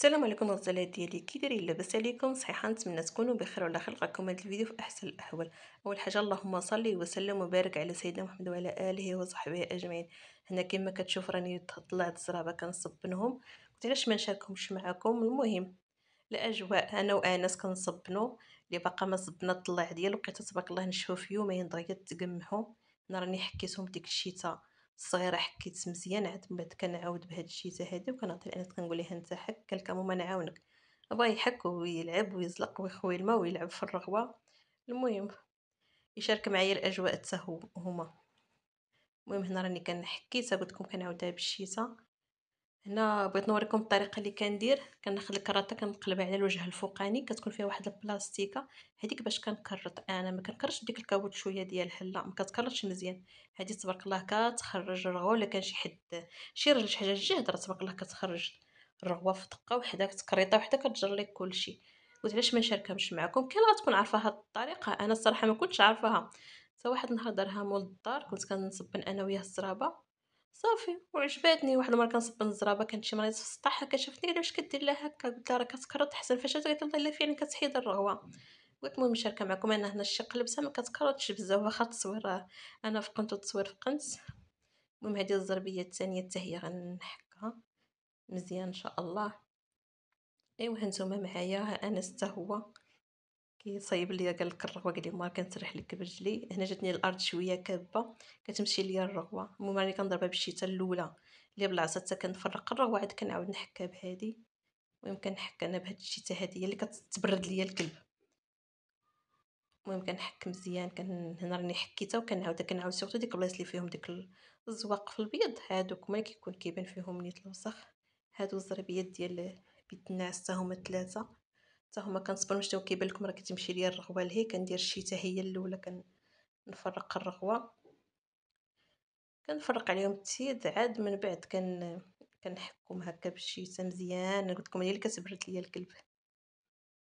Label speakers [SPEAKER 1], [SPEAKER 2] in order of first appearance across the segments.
[SPEAKER 1] السلام عليكم الغزالات ديالي، كي دايرين؟ لاباس عليكم؟ صحيحه، نتمنى تكونوا بخير وعلى خير. لكم هذا الفيديو في احسن الاحوال. اول حاجه اللهم صل وسلم وبارك على سيدنا محمد وعلى اله وصحبه اجمعين. هنا كما كتشوف راني طلعت الزرابه كنصبنهم، قلت علاش ما نشاركهمش معكم. المهم الاجواء، انا وانس كنصبنوا، اللي باقا ما صبنا الطلاع ديال لقيتها تبارك الله نشفوا في يومين دغيا تقمحوا. انا راني حكيتهم ديك الشتاء الصغيره، حكيت مزيان، عاد من بعد كنعاود بهاد الشتاء هادي وكنعطي الانس كنقول ليها انت حك، قال لك ماما نعاونك. بغا يحك ويلعب ويزلق ويخوي الماء ويلعب في الرغوه. المهم يشارك معايا الاجواء حتى هما. المهم هنا راني كنحكيتها، قلت لكم كنعاودها بالشتاء. هنا بغيت نوريكم الطريقه اللي كندير. كناخذ الكراته كنقلبها على الوجه الفوقاني، كتكون فيها واحد البلاستيكه هذيك باش كنكرط. انا ما كنكرش بديك الكاوتشويه ديالها، لا ما كتكرطش مزيان. هذه تبارك الله كتخرج الرغوه، ولا كان شي حد شي راجل شي حاجه جهد راه تبارك الله كتخرج الرغوه في دقه وحده، تكريطه وحده كتجر لك كلشي. قلت علاش ما نشاركهمش معكم؟ كاين غتكون عارفه هاد الطريقه، انا الصراحه ما كنتش عارفاها. حتى واحد النهار دارها مول الدار، كنت كنصبن انا وياه الزرابه صافي وعجباتني. واحد المره كنصب الزرابه، كانت شي مريض في السطح كشفتني قال لي واش كدير لها هكا، قلت لها راه كتكرط حسن فاش قالت لي لا فعلا كتحيد الرغوه. قلت المهم نشاركها معكم. انا هنا الشي قلبتها ما كتكرطش بزاف، واخا التصوير انا فقنت والتصوير فقنت. المهم هذه الزربيه الثانيه حتى هي غنحكها مزيان ان شاء الله. ايوا هانتوما معايا، ها انس حتى هو كيصايب ليا، قال لك الرغوه، قال لي ما كنسرح لك برجلي. هنا جاتني الارض شويه كابه كتمشي ليا الرغوه. المهم راني كنضربها بالشيته الاولى اللي بالعصا حتى كنفرق الرغوه، عاد كنعاود نحكها بهادي. المهم كنحك انا بهاد الشيته هادي هي اللي كتبرد ليا الكلب. المهم كنحك مزيان، هنا راني حكيتها وكنعاود سورتو ديك البلايص اللي فيهم ديك الزواق في البيض، هادوك ما كيكون كيبان فيهم نيت الوسخ. هادو الزربيات ديال بيت الناس حتى هما ثلاثه، حتى هما كنصبر حتى كيبان لكم راه كتمشي ليا الرغوه لهي. كندير الشيته هي الاولى، كنفرق الرغوه، كنفرق عليهم التيد، عاد من بعد كنحكهم هكا بالشيته مزيان. قلت لكم هي اللي كتبرد ليا الكلب.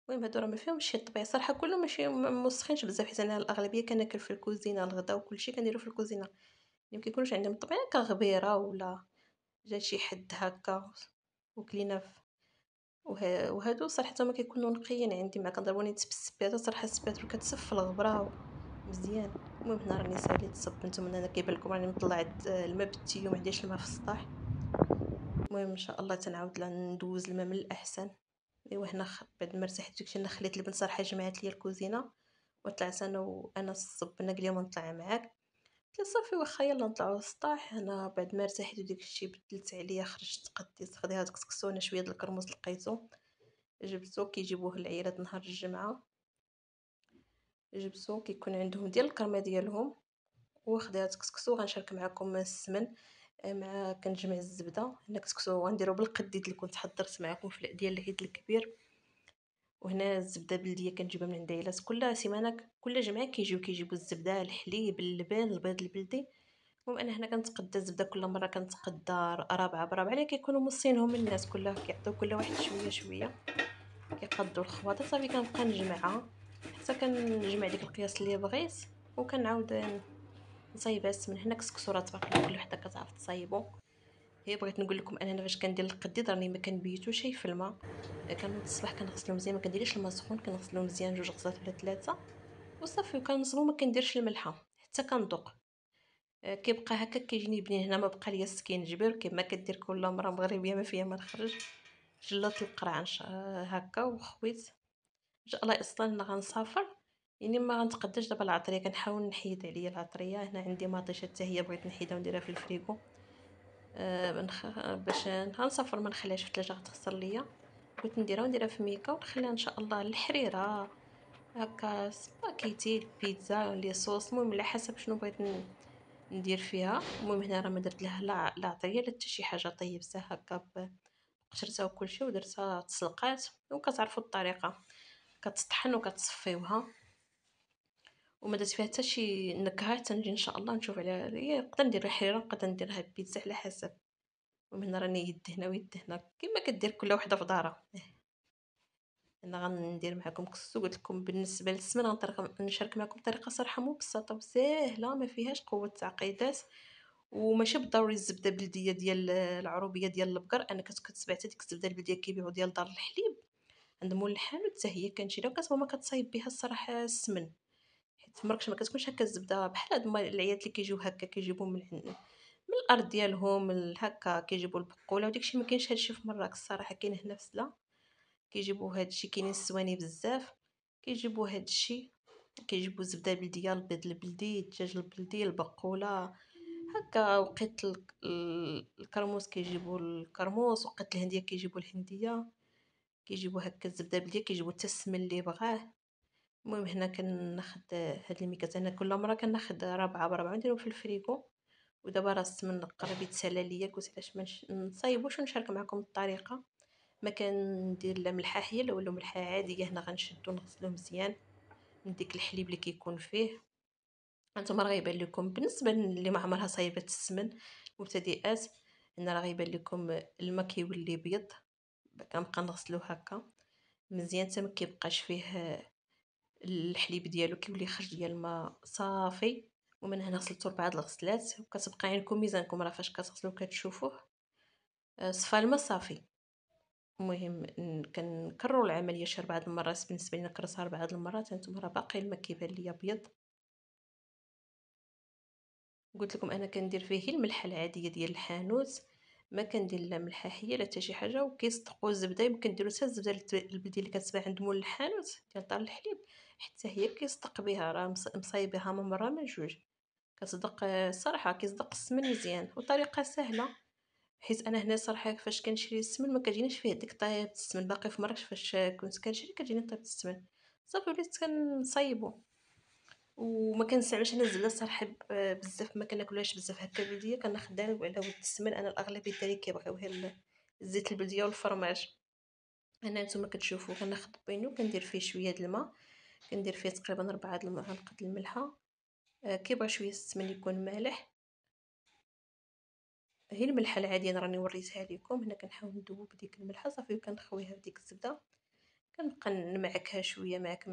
[SPEAKER 1] المهم هادو راه ما فيهمش شي طبيعه صراحه، كلهم ماشي موسخينش بزاف، حيت انا الاغلبيه كناكل في الكوزينه الغدا وكلشي كنديرو في الكوزينه. ما كيكونوش عندهم طبيعه كغبيره ولا جا شي حد هكا وكلينا وهادو صراحه ما كيكونوا نقيين عندي. ما كنضربوني بالسباده صراحه، السباده كتسف في الغبره مزيان. المهم هنا راني ساليت صبنت، من هنا كيبان لكم راني مطلعت الماء بالتيو، ما عنديش الماء في السطح. المهم ان شاء الله تنعاود ندوز الماء من الاحسن. ايوا هنا بعد ما ارتحت داكشي انا خليت البنت صراحه جمعت لي الكوزينه وطلعت انا صبنا، قال لي ما نطلع معاك. قلت له صافي واخا يلا نطلعوا للسطح. انا بعد ما ارتحت وداك الشيء بدلت عليا، خرجت قديت خدي هاد الكسكسو، انا شويه د الكرموس لقيتو جبتو، كيجيبوه العيالات نهار الجمعه، جبتو كيكون عندهم ديال الكرمه ديالهم. وخديت كسكسو غنشارك معكم السمن، مع كنجمع الزبده. هنا كسكسو غنديرو بالقديد اللي كنت حضرت معكم في ديال العيد الكبير. وهنا الزبده بلديه كنجيبها من عند عائلات كل سيمانه، كل جمعه كيجيبوا الزبده، الحليب، اللبن، البيض البلدي. المهم انا هنا كنتقدى الزبده كل مره، كنتقدى رابعه برابعه، اللي كيكونوا موصينهم الناس كلها، كيعطيو كل واحد شويه شويه، كيقادوا الخواطه. صافي كنبقى نجمعها حتى كنجمع ديك القياس اللي بغيت، وكنعاود نصايبها. من هنا كسكسوره تبارك الله كل وحده كتعرف تصايبو. هي بغيت نقول لكم انا فاش كندير القديد راني ما كنبيتوش في الماء، كنوض الصباح كنغسلو مزيان، ما كنديرش الماء سخون، كنغسلو مزيان جوج غسلات ولا ثلاثه وصافي، وكنصبو ما كنديرش الملحه حتى كنذوق. كيبقى هكا كيجيني بنين. هنا ما بقى ليا السكين جبير كما كدير كل مره مغربيه ما فيها ما نخرج، جلات القرع هكا وخويت. ان شاء الله اصلا انا غنسافر، يعني ما غنتقداش دابا العطريه، كنحاول نحيد عليا العطريه. هنا عندي مطيشه حتى هي بغيت نحيدها ونديرها في الفريغو. باش غنسافر ما نخليهاش في الثلاجه غتخسر ليا. بغيت نديرها في ميكا ونخليها ان شاء الله الحريره هكا، سباكيتي، البيتزا، لي صوص، المهم على حسب شنو بغيت ندير فيها. المهم هنا راه ما درت لها لا عطريه لا حتى شي حاجه، طيبتها هكا بقشرتها وكلشي ودرتها تسلقات. وكتعرفوا الطريقه، كتطحن وكتصفيوها، وما درت فيها حتى شي نكهه. حتى نجي ان شاء الله نشوف عليها، هي نقدر ندير الحريره نقدر نديرها بيتزا على حسب. ومن راني يد هنا ويد هنا كما كدير كل وحده في دارها. انا غندير معكم كسكسو. قلت لكم بالنسبه للسمن غنطرق نشارك معكم طريقه صراحه مبسطه وسهله، ما فيهاش قوه تعقيدات، وماشي بالضروري الزبده بلديه ديال العروبيه ديال البقر. انا كنت سمعت ديك الزبده البلديه كيبيعوا ديال دار الحليب عند مول الحانوت حتى هي كنشريها، وكتبقى ما كتصايب بها الصراحه السمن، حيت في مراكش ما كتكونش هكا الزبده بحال هاد العيات اللي كيجيو هكا كيجيبوا من الارض ديالهم هكا كيجيبوا البقوله، وداكشي ما كاينش هادشي في مراكش الصراحه. كاين هنا في سلا كيجيبوا هادشي، كاينين السواني بزاف كيجيبوا هادشي، كيجيبوا الزبده البلديه، البيض البلدي، الدجاج البلدي، البقوله هكا. وقيت الكرموس كيجيبوا الكرموس، وقيت الهنديه كيجيبوا الهنديه، كيجيبوا هكا الزبده البلديه، كيجيبوا حتى السمن اللي بغاه. المهم هنا كناخد هاد الميكات، انا كل مره كناخد ربعه بربعه نديرهم في الفريكو. ودابا راه السمن قرب يتسالى ليا، قلت علاش ما نصايبوش ونشارك معكم الطريقه. ما كندير لا ملحه حيه ولا ملحه عاديه، هنا غنشدو نغسلوه مزيان من ديك الحليب اللي كيكون فيه. هانتوما راه غيبان لكم بالنسبه اللي ما عمرها صايبه السمن مبتدئات، هنا راه غيبان لكم الماء كيولي بيض، كنبقى نغسلوه هكا مزيان حتى ما كيبقاش فيه الحليب ديالو، كيولي يخرج ديال الماء صافي. ومن هنا غسلته 4 الغسلات، وكتبقى عينكم ميزانكم راه فاش كتغسلوه كتشوفوه صفى الماء صافي. المهم كنكرروا العمليه شي 4 المرات، بالنسبه لينا كررتها 4 المرات. هانتوما راه باقي الماء كيبان ليا ابيض. قلت لكم انا كندير فيه الملحه العاديه ديال الحانوت، ما كندير لا ملحه حيه لا حتى شي حاجه. وكيصدقوا الزبده، يمكن ديروا حتى الزبده البلديه اللي كتباع عند مول الحانوت ديال دار الحليب، حتى هي كيصدق بها، راه مصايبها من مره من جوج. كتصدق الصراحه، كيصدق السمن مزيان وطريقه سهله. حيت انا هنا صراحه فاش كنشري السمن ما كتجينيش فيه ديك طايبه السمن، باقي في مراكش فاش كنت كنشري كتجيني طايبه السمن صافي. وليت كنصايبو وما كنستعملش انا الزبده الصراحه بزاف، ما كناكلهاش بزاف هكا بلديه، كناخدها على ود السمن. انا الاغلبيه ديالي كيبغيو غير الزيت البلديه والفرماج. انا نتوما كتشوفوا كناخد بينو كندير فيه شويه د الماء، كندير فيه تقريبا 4 المعالق د الملحه. كيبغى شويه السمن يكون مالح، هي الملحه العاديه انا راني وريتها لكم. هنا كنحاول ندوب ديك الملحه صافي، وكنخويها في ديك الزبده، كنبقى نمعكها شويه معك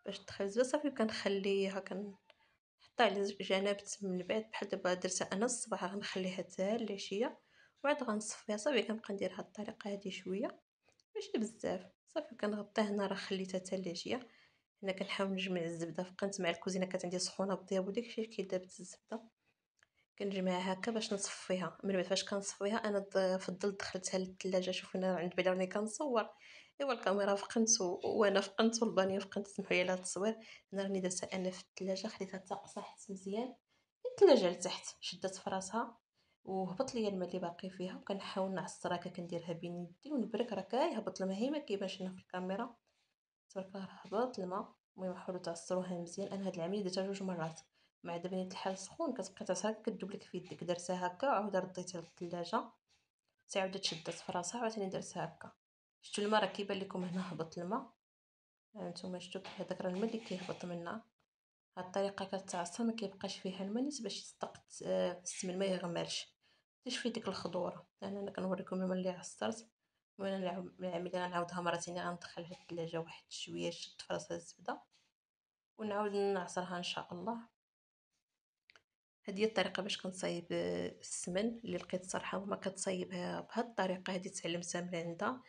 [SPEAKER 1] باش تدخل الزبده صافي. وكنخليها نحطها على جنب من بعد. بحال دابا درتها انا الصباح غنخليها حتى العشيه، وعاد غنصفيها صافي. كنبقى ندير هاد الطريقه هادي شويه ماشي بزاف صافي. كنغطيه هنا، راه خليتها حتى العشيه. هنا كنحاول نجمع الزبده، فقنت مع الكوزينه كانت عندي سخونه بالطياب وداكشي كي دابت الزبده كنجمعها هكا باش نصفيها. من بعد فاش كنصفيها انا فضلت دخلتها للثلاجه. شوفوا انا عند بالي راني كنصور، ايوا الكاميرا فقنت وانا فقنت والبانيو فقنت، سمحوا لي على هاد التصوير. انا راني درتها انا في الثلاجه، خليتها تقصحت مزيان الثلاجه لتحت، شدت في راسها وهبط لي الماء اللي باقي فيها. وكنحاول نعصر هكا، كنديرها بين يدي ونبرك، راه كيهبط الماء، هي ما كيبانش هنا في الكاميرا تبارك الله هبط الماء. المهم حاولوا تعصروها مزيان. انا هاد العمليه درتها 2 مرات، مع دابا نيت الحال سخون كتبقى تعصر كدوب لك في يدك. درتها هكا عاود رديتها للثلاجه حتى عاودت شدت في راسها، عاوتاني درتها هكا. شفتوا الماء راه كيبان لكم هنا هبط الماء، هانتوما شفتوا هذاك راه الماء اللي كيهبط منها. هاد الطريقه كتعصر ما كيبقاش فيها الماء نيت باش يصدق السمن ما يغمرش. تشفي ديك الخضوره. انا كنوريكم الماء اللي عصرت. وانا العمليه غنعاودها مره ثانيه، غندخلها الثلاجه واحد شويه شد في راسها الزبده ونعاود نعصرها ان شاء الله. هذه هي الطريقه باش كنصايب السمن اللي لقيت صراحه وما كتصايبها بهذه الطريقه هذه تعلمتها من عندها.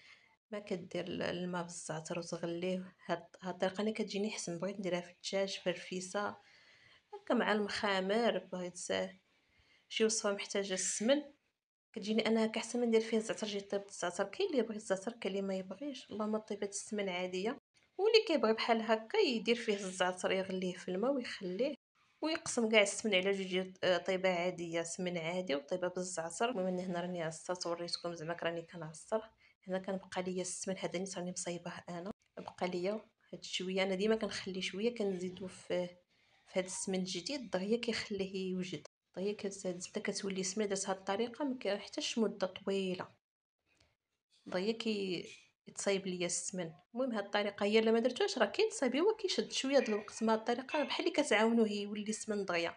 [SPEAKER 1] ما كدير الماء بالزعتر وتغليه. هاد الطريقه انا كتجيني حسن، بغيت نديرها في الدجاج في الرفيسه هكا مع المخامر، بغيت شي وصفه محتاجه السمن كتجيني انا هكا احسن من ندير فيها الزعتر. جيت طيبت الزعتر، كاين اللي يبغي الزعتر كاين اللي ما يبغيش، اللهم طيبات السمن عاديه. واللي كيبغي بحال هكا يدير فيه الزعتر يغليه في الماء ويخليه ويقسم كاع السمن على جوج، طيبه عاديه سمن عادي وطيبه بالزعتر. المهم اني هنا راني عصرت وريتكم زعما راني كنعصر. هنا كنبقى ليا السمن هذا نيت راني مصايباه انا، بقى ليا هاد شويه. انا ديما كنخلي شويه كنزيدو في هاد السمن الجديد دغيا كيخليه يوجد دغيا. الزبده كتولي سميده. درت هاد الطريقه ما كيحتاجش مده طويله، دغيا يتصايب ليا السمن. المهم هاد الطريقه هي الا ما درتوهاش راه كيتصايب هو كيشد شويه د الوقت. ما هاد الطريقه بحال اللي كتعاونوه يولي السمن دغيا.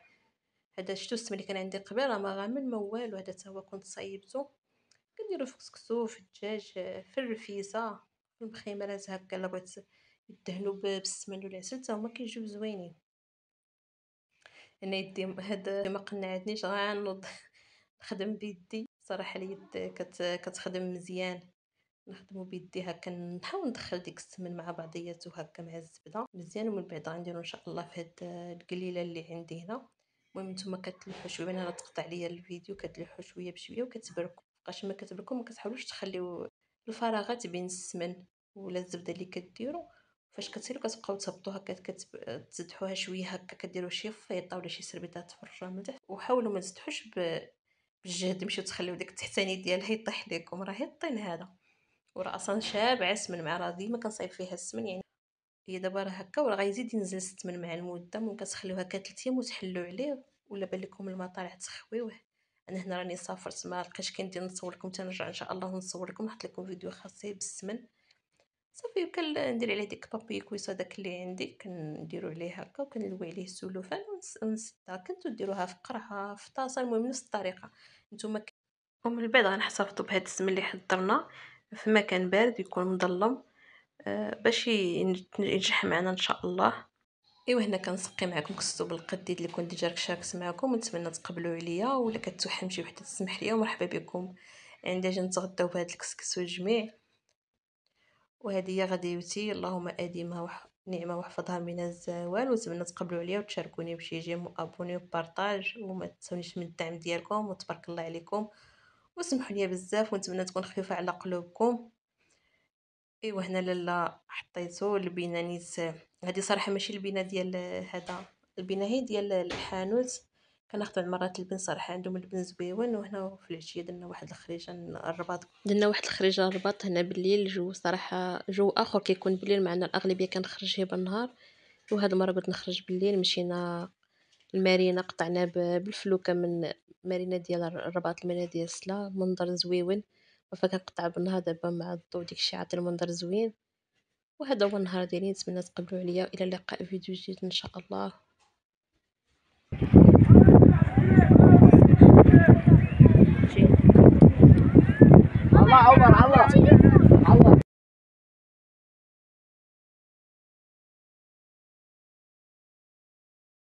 [SPEAKER 1] هذا شفتوا السمن اللي كان عندي قبل راه ما غامل ما والو، هذا حتى هو كنت صايبته. كنديرو في كسكسو في الدجاج في الرفيسه في المخيمرات هكا. الا بغيت يدهنوا بالسمن والعسل حتى هما كيجيو زوينين. انا يدي هاد ما قنعتنيش، غنوض نخدم بيدي. صراحه اليد كتخدم مزيان. نخدمو بيدي هكا، نحاول ندخل ديك السمن مع بعضياتو هكا مع الزبده مزيان، ومن بعد غنديرو ان شاء الله في هاد القليله اللي عندي هنا. المهم نتوما كتلوحوا شويه، انا راه تقطع ليا الفيديو، كتلوحوا شويه بشويه وكتبركوا. بقاش ما كتبركوا ما كتحاولوش تخليو الفراغات بين السمن ولا الزبده اللي كديروا. فاش كتسيروا كتبقاو تهبطوا هكا، تزدحوها شويه هكا، كديروا شي فيطه ولا شي سربيطات في الرمل تحت، وحاولوا ما تزدحوش بالجهد، مشيو تخليو ديك التحتاني ديالها يطيح لكم، راه الطين هذا. وراه اصلا شابعه السمن، مع راه ديما كنصايب فيها السمن يعني. هي دابا راه هكا، وراه غيزيد ينزل السمن مع المده. ممكن تخليوه هكا 3 ايام وتحلوا عليه، ولا بان لكم الماء طالع تسخويوه. انا هنا راني سافرت، ما لقيتش كندير نصور لكم، تنرجع ان شاء الله ونصور لكم، نحط لكم فيديو خاص بالسمن. صافي ندير عليه ديك بابي كويس هذاك اللي عندي، كنديرو عليه هكا وكنلوي عليه السلوفان ونسدها. كنتو ديروها في قرعه في طاسه، المهم نفس الطريقه. نتوما ومن بعد غنحتفظوا بهاد السمن اللي حضرنا في مكان بارد يكون مظلم، باش ينجح معنا ان شاء الله. ايوا هنا كنسقي معكم كسو بالقديد اللي كنت ديجا شاركت معكم، ونتمنى تقبلوا عليا، ولا كتوحم شي وحده تسمح لي ومرحبا بكم. عندي اجي نتغداو بهاد الكسكس والجميع. وهذه هي غديوتي، اللهم اديمها نعمه واحفظها من الزوال. ونتمنى تقبلوا عليا وتشاركوني بشي جيم وابوني وبارطاج، وما تنسونيش من الدعم ديالكم، وتبارك الله عليكم. وسمحوا لي بزاف، ونتمنى تكون خفيفه على قلوبكم. ايوا هنا لالا حطيتو البنه نيت. هذه صراحه ماشي البنه ديال هذا، البنه هي ديال الحانوت. كناخذ مرات البن، صراحه عندهم البن زويون. وهنا في العشيه درنا واحد الخريجه الرباط، درنا واحد الخريجه الرباط هنا بالليل. الجو صراحه جو اخر كيكون بالليل، معنا الاغلبيه كنخرج هي بالنهار، وهذا المره قلت نخرج بالليل. مشينا المارينا، قطعنا بالفلوكه من مارينا ديال الرباط، المارينا ديال السلا، منظر زويون. فكنقطع بالنهار دابا مع الضو ديكشي عاطي المنظر زوين. وهذا هو النهار ديالي. نتمنى تقبلوا عليا، الى اللقاء في فيديو جديد ان شاء الله.